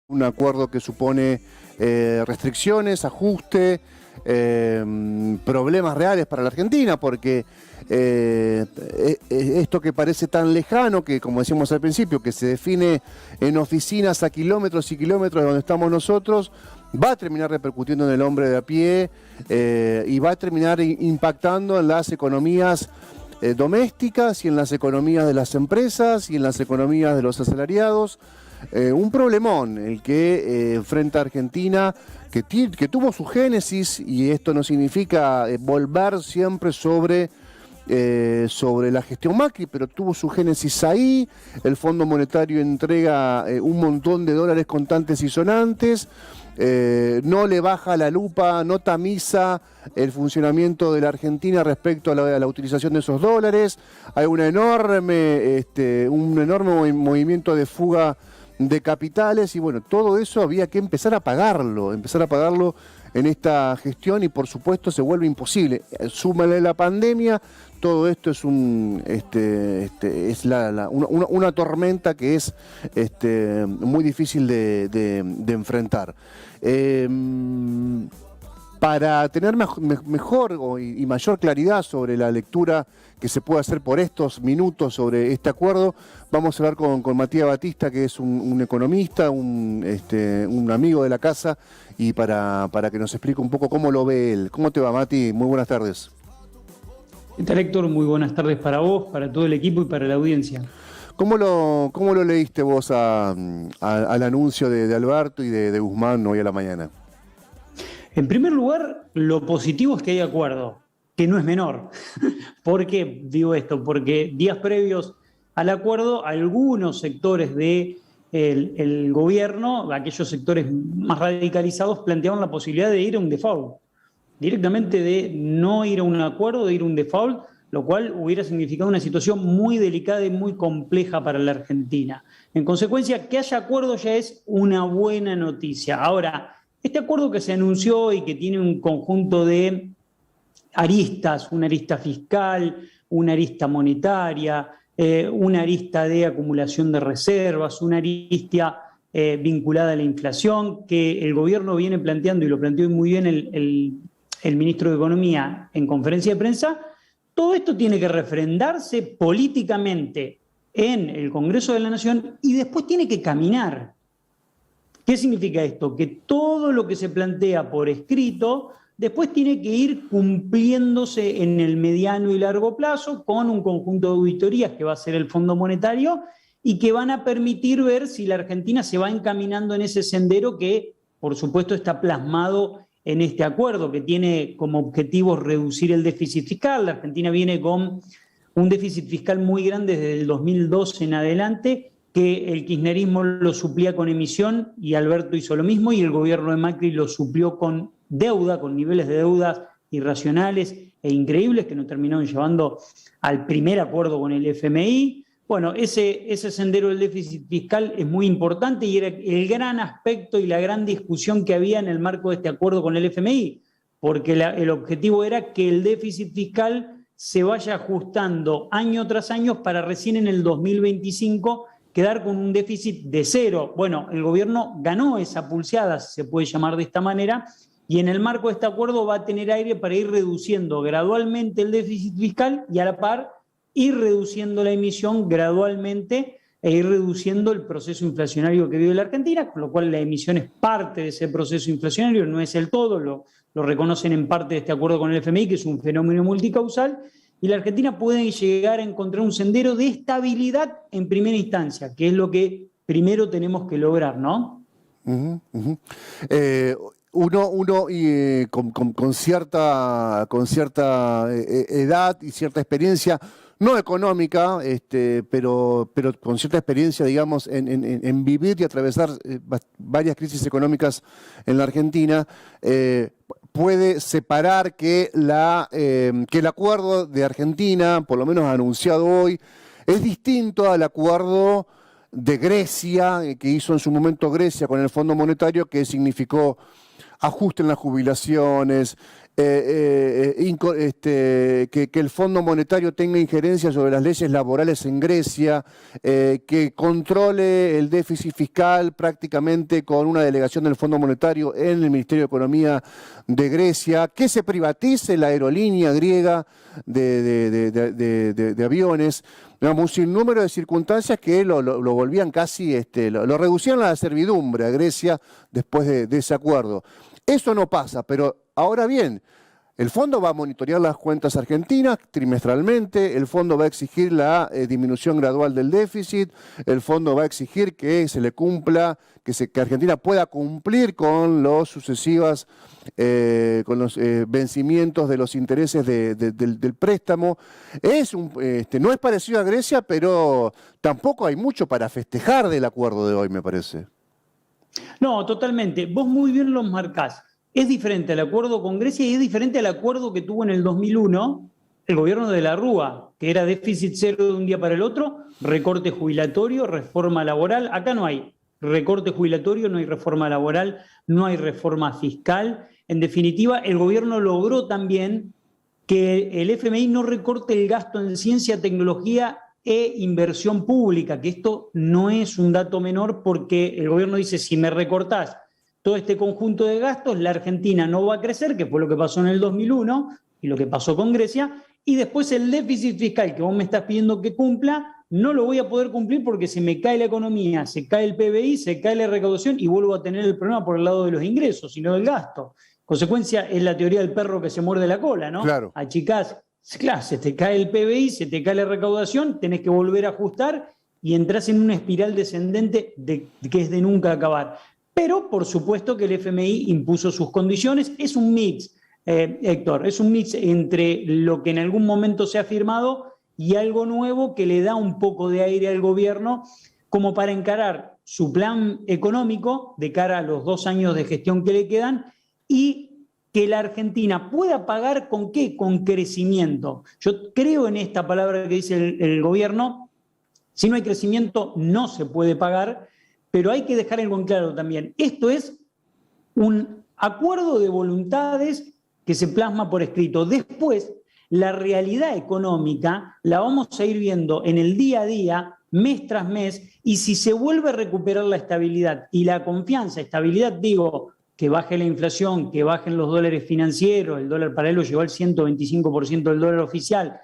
Un acuerdo que supone restricciones, ajuste, problemas reales para la Argentina, porque esto que parece tan lejano, que como decíamos al principio, que se define en oficinas a kilómetros y kilómetros de donde estamos nosotros, va a terminar repercutiendo en el hombre de a pie y va a terminar impactando en las economías domésticas y en las economías de las empresas y en las economías de los asalariados. Un problemón el que enfrenta Argentina, que tuvo su génesis, y esto no significa volver siempre sobre la gestión Macri, pero tuvo su génesis ahí. El Fondo Monetario entrega un montón de dólares contantes y sonantes, no le baja la lupa, no tamiza el funcionamiento de la Argentina respecto a la utilización de esos dólares. Hay un enorme movimiento de fuga de capitales, y bueno, todo eso había que empezar a pagarlo en esta gestión, y por supuesto se vuelve imposible. Súmale la pandemia, todo esto es una tormenta que es muy difícil de enfrentar. Para tener mejor y mayor claridad sobre la lectura que se puede hacer por estos minutos sobre este acuerdo, vamos a hablar con Matías Batista, que es un economista, un amigo de la casa, y para que nos explique un poco cómo lo ve él. ¿Cómo te va, Mati? Muy buenas tardes. ¿Qué tal, Héctor? Muy buenas tardes para vos, para todo el equipo y para la audiencia. ¿Cómo lo leíste vos al anuncio de Alberto y de Guzmán hoy a la mañana? En primer lugar, lo positivo es que hay acuerdo, que no es menor. ¿Por qué digo esto? Porque días previos al acuerdo, algunos sectores del gobierno, aquellos sectores más radicalizados, planteaban la posibilidad de ir a un default, directamente de no ir a un acuerdo, de ir a un default, lo cual hubiera significado una situación muy delicada y muy compleja para la Argentina. En consecuencia, que haya acuerdo ya es una buena noticia. Ahora, este acuerdo que se anunció y que tiene un conjunto de aristas, una arista fiscal, una arista monetaria, una arista de acumulación de reservas, una arista vinculada a la inflación, que el gobierno viene planteando, y lo planteó muy bien el ministro de Economía en conferencia de prensa. Todo esto tiene que refrendarse políticamente en el Congreso de la Nación y después tiene que caminar. ¿Qué significa esto? Que todo lo que se plantea por escrito después tiene que ir cumpliéndose en el mediano y largo plazo con un conjunto de auditorías que va a ser el Fondo Monetario y que van a permitir ver si la Argentina se va encaminando en ese sendero que, por supuesto, está plasmado en este acuerdo, que tiene como objetivo reducir el déficit fiscal. La Argentina viene con un déficit fiscal muy grande desde el 2012 en adelante, que el kirchnerismo lo suplía con emisión y Alberto hizo lo mismo, y el gobierno de Macri lo suplió con deuda, con niveles de deudas irracionales e increíbles que nos terminaron llevando al primer acuerdo con el FMI. Bueno, ese sendero del déficit fiscal es muy importante y era el gran aspecto y la gran discusión que había en el marco de este acuerdo con el FMI, porque el objetivo era que el déficit fiscal se vaya ajustando año tras año para recién en el 2025 quedar con un déficit de cero. Bueno, el gobierno ganó esa pulseada, si se puede llamar de esta manera, y en el marco de este acuerdo va a tener aire para ir reduciendo gradualmente el déficit fiscal y a la par ir reduciendo la emisión gradualmente e ir reduciendo el proceso inflacionario que vive la Argentina, con lo cual la emisión es parte de ese proceso inflacionario, no es el todo, lo reconocen en parte de este acuerdo con el FMI, que es un fenómeno multicausal, y la Argentina puede llegar a encontrar un sendero de estabilidad en primera instancia, que es lo que primero tenemos que lograr, ¿no? Uno con cierta edad y cierta experiencia, no económica, pero con cierta experiencia, digamos, en vivir y atravesar varias crisis económicas en la Argentina, puede separar que el acuerdo de Argentina, por lo menos anunciado hoy, es distinto al acuerdo de Grecia, que hizo en su momento Grecia con el Fondo Monetario, que significó ajuste en las jubilaciones, que el Fondo Monetario tenga injerencia sobre las leyes laborales en Grecia, que controle el déficit fiscal prácticamente con una delegación del Fondo Monetario en el Ministerio de Economía de Grecia, que se privatice la aerolínea griega de aviones. Digamos, un sinnúmero de circunstancias que lo volvían casi, lo reducían a la servidumbre a Grecia después de ese acuerdo. Eso no pasa, pero ahora bien, el fondo va a monitorear las cuentas argentinas trimestralmente, el fondo va a exigir la disminución gradual del déficit, el fondo va a exigir que se le cumpla, que Argentina pueda cumplir con los sucesivas, con los vencimientos de los intereses del préstamo. No es parecido a Grecia, pero tampoco hay mucho para festejar del acuerdo de hoy, me parece. No, totalmente. Vos muy bien lo marcás. Es diferente al acuerdo con Grecia y es diferente al acuerdo que tuvo en el 2001 el gobierno de la Rúa, que era déficit cero de un día para el otro, recorte jubilatorio, reforma laboral. Acá no hay recorte jubilatorio, no hay reforma laboral, no hay reforma fiscal. En definitiva, el gobierno logró también que el FMI no recorte el gasto en ciencia, tecnología e inversión pública, que esto no es un dato menor porque el gobierno dice, si me recortás todo este conjunto de gastos, la Argentina no va a crecer, que fue lo que pasó en el 2001 y lo que pasó con Grecia, y después el déficit fiscal que vos me estás pidiendo que cumpla, no lo voy a poder cumplir porque se me cae la economía, se cae el PBI, se cae la recaudación y vuelvo a tener el problema por el lado de los ingresos y no del gasto. Consecuencia es la teoría del perro que se muerde la cola, ¿no? Claro. Achicás, claro, se te cae el PBI, se te cae la recaudación, tenés que volver a ajustar y entras en una espiral descendente que es de nunca acabar. Pero, por supuesto, que el FMI impuso sus condiciones. Es un mix, Héctor, es un mix entre lo que en algún momento se ha firmado y algo nuevo que le da un poco de aire al gobierno como para encarar su plan económico de cara a los 2 años de gestión que le quedan y que la Argentina pueda pagar ¿con qué? Con crecimiento. Yo creo en esta palabra que dice el gobierno, si no hay crecimiento no se puede pagar, pero hay que dejar algo en claro también. Esto es un acuerdo de voluntades que se plasma por escrito. Después, la realidad económica la vamos a ir viendo en el día a día, mes tras mes, y si se vuelve a recuperar la estabilidad y la confianza, estabilidad digo, que baje la inflación, que bajen los dólares financieros, el dólar paralelo llegó al 125% del dólar oficial,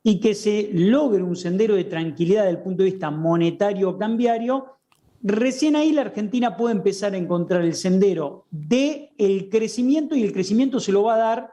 y que se logre un sendero de tranquilidad desde el punto de vista monetario cambiario, recién ahí la Argentina puede empezar a encontrar el sendero del crecimiento, y el crecimiento se lo va a dar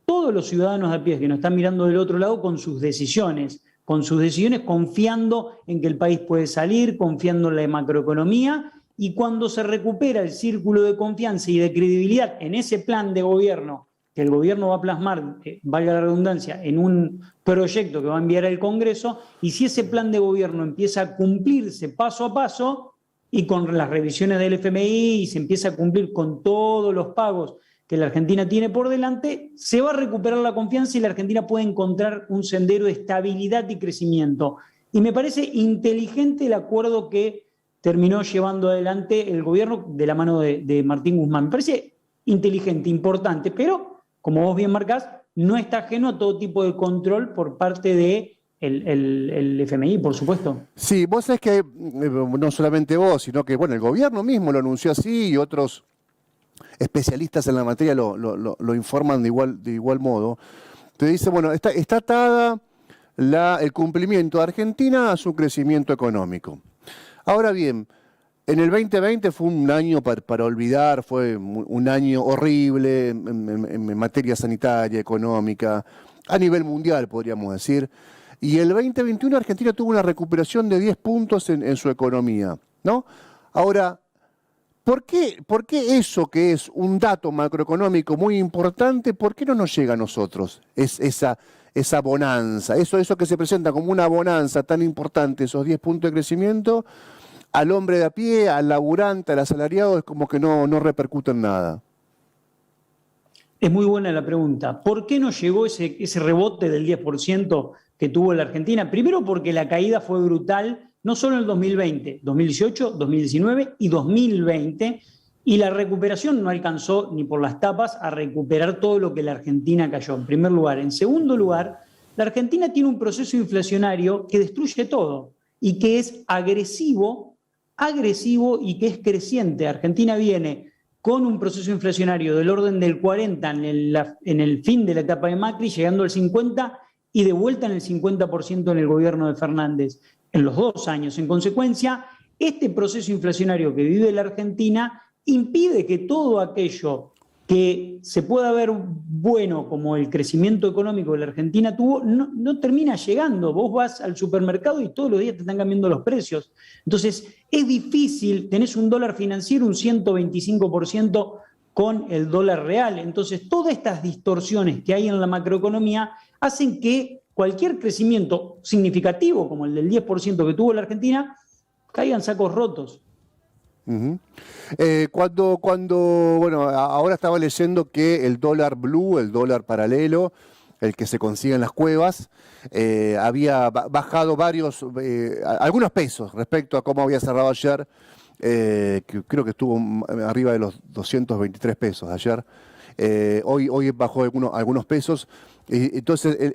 todos los ciudadanos de a pie que nos están mirando del otro lado con sus decisiones confiando en que el país puede salir, confiando en la macroeconomía. Y cuando se recupera el círculo de confianza y de credibilidad en ese plan de gobierno, que el gobierno va a plasmar, valga la redundancia, en un proyecto que va a enviar al Congreso, y si ese plan de gobierno empieza a cumplirse paso a paso, y con las revisiones del FMI, y se empieza a cumplir con todos los pagos que la Argentina tiene por delante, se va a recuperar la confianza y la Argentina puede encontrar un sendero de estabilidad y crecimiento. Y me parece inteligente el acuerdo que terminó llevando adelante el gobierno de la mano de Martín Guzmán. Me parece inteligente, importante, pero, como vos bien marcás, no está ajeno a todo tipo de control por parte del FMI, por supuesto. Sí, vos sabés que no solamente vos, sino que bueno, el gobierno mismo lo anunció así y otros especialistas en la materia lo informan de igual modo. Te dice, bueno, está atada el cumplimiento de Argentina a su crecimiento económico. Ahora bien, en el 2020 fue un año para olvidar, fue un año horrible en materia sanitaria, económica, a nivel mundial podríamos decir. Y el 2021 Argentina tuvo una recuperación de 10 puntos en su economía, ¿no? Ahora, ¿por qué eso que es un dato macroeconómico muy importante, por qué no nos llega a nosotros esa bonanza, eso que se presenta como una bonanza tan importante, esos 10 puntos de crecimiento, al hombre de a pie, al laburante, al asalariado, es como que no repercute en nada? Es muy buena la pregunta. ¿Por qué no llegó ese rebote del 10% que tuvo la Argentina? Primero porque la caída fue brutal, no solo en el 2020, 2018, 2019 y 2020, Y la recuperación no alcanzó ni por las tapas a recuperar todo lo que la Argentina cayó, en primer lugar. En segundo lugar, la Argentina tiene un proceso inflacionario que destruye todo y que es agresivo y que es creciente. Argentina viene con un proceso inflacionario del orden del 40 en el fin de la etapa de Macri, llegando al 50 y de vuelta en el 50% en el gobierno de Fernández en los 2 años. En consecuencia, este proceso inflacionario que vive la Argentina impide que todo aquello que se pueda ver bueno como el crecimiento económico que la Argentina tuvo, no termina llegando. Vos vas al supermercado y todos los días te están cambiando los precios. Entonces, es difícil, tenés un dólar financiero un 125% con el dólar real. Entonces, todas estas distorsiones que hay en la macroeconomía hacen que cualquier crecimiento significativo, como el del 10% que tuvo la Argentina, caigan sacos rotos. Bueno, ahora estaba leyendo que el dólar blue, el dólar paralelo, el que se consigue en las cuevas, había bajado algunos pesos respecto a cómo había cerrado ayer, que creo que estuvo arriba de los 223 pesos ayer. Hoy bajó algunos pesos. Entonces,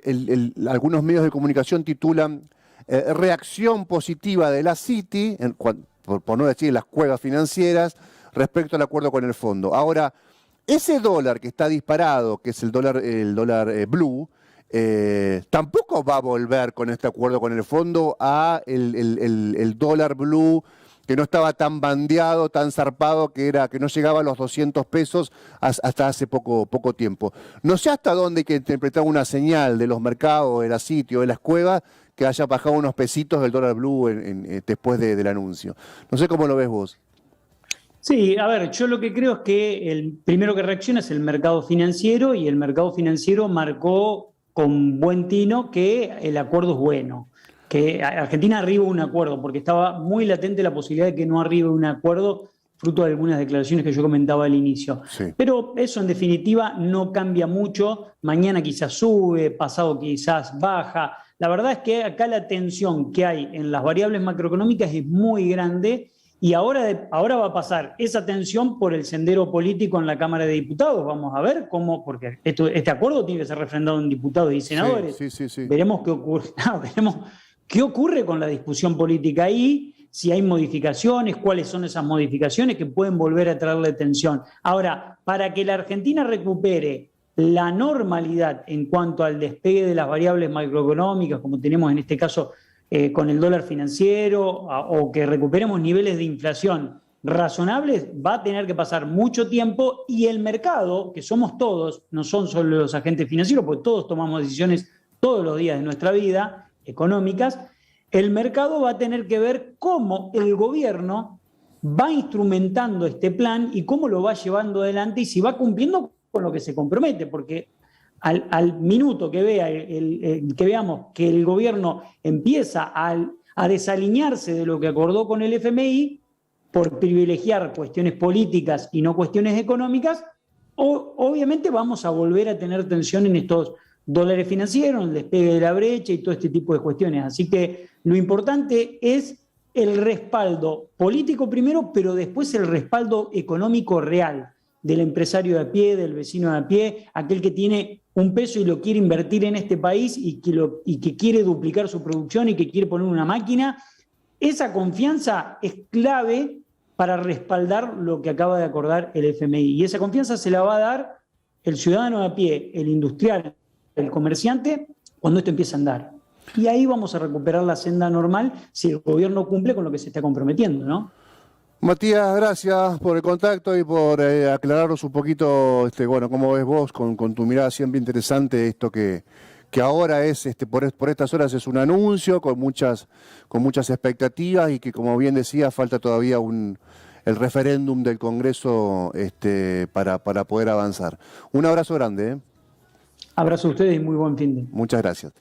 algunos medios de comunicación titulan reacción positiva de la City, por no decir las cuevas financieras, respecto al acuerdo con el fondo. Ahora, ese dólar que está disparado, que es el dólar blue, tampoco va a volver con este acuerdo con el fondo a el dólar blue que no estaba tan bandeado, tan zarpado, que no llegaba a los 200 pesos hasta hace poco tiempo. No sé hasta dónde hay que interpretar una señal de los mercados, de la City o de las cuevas, que haya bajado unos pesitos del dólar blue después del anuncio. No sé cómo lo ves vos. Sí, a ver, yo lo que creo es que el primero que reacciona es el mercado financiero, y el mercado financiero marcó con buen tino que el acuerdo es bueno, que Argentina arriba un acuerdo, porque estaba muy latente la posibilidad de que no arribe un acuerdo, fruto de algunas declaraciones que yo comentaba al inicio. Sí. Pero eso en definitiva no cambia mucho, mañana quizás sube, pasado quizás baja. La verdad es que acá la tensión que hay en las variables macroeconómicas es muy grande, y ahora va a pasar esa tensión por el sendero político en la Cámara de Diputados. Vamos a ver cómo, porque este acuerdo tiene que ser refrendado en diputados y senadores. Sí. Veremos qué ocurre. Veremos qué ocurre con la discusión política ahí, si hay modificaciones, cuáles son esas modificaciones que pueden volver a traerle tensión. Ahora, para que la Argentina recupere la normalidad en cuanto al despegue de las variables macroeconómicas, como tenemos en este caso con el dólar financiero, o que recuperemos niveles de inflación razonables, va a tener que pasar mucho tiempo, y el mercado, que somos todos, no son solo los agentes financieros, porque todos tomamos decisiones todos los días de nuestra vida económicas, el mercado va a tener que ver cómo el gobierno va instrumentando este plan y cómo lo va llevando adelante, y si va cumpliendo con lo que se compromete, porque al minuto que veamos que el gobierno empieza a desalinearse de lo que acordó con el FMI por privilegiar cuestiones políticas y no cuestiones económicas, obviamente vamos a volver a tener tensión en estos dólares financieros, el despegue de la brecha y todo este tipo de cuestiones. Así que lo importante es el respaldo político primero, pero después el respaldo económico real del empresario de a pie, del vecino de a pie, aquel que tiene un peso y lo quiere invertir en este país y que quiere duplicar su producción y que quiere poner una máquina. Esa confianza es clave para respaldar lo que acaba de acordar el FMI. Y esa confianza se la va a dar el ciudadano de a pie, el industrial, el comerciante, cuando esto empieza a andar. Y ahí vamos a recuperar la senda normal si el gobierno cumple con lo que se está comprometiendo, ¿no? Matías, gracias por el contacto y por aclararnos un poquito, cómo ves vos con tu mirada siempre interesante esto que ahora es, por estas horas es un anuncio con muchas expectativas, y que, como bien decía, falta todavía el referéndum del Congreso para poder avanzar. Un abrazo grande. Abrazo a ustedes y muy buen fin de. Muchas gracias.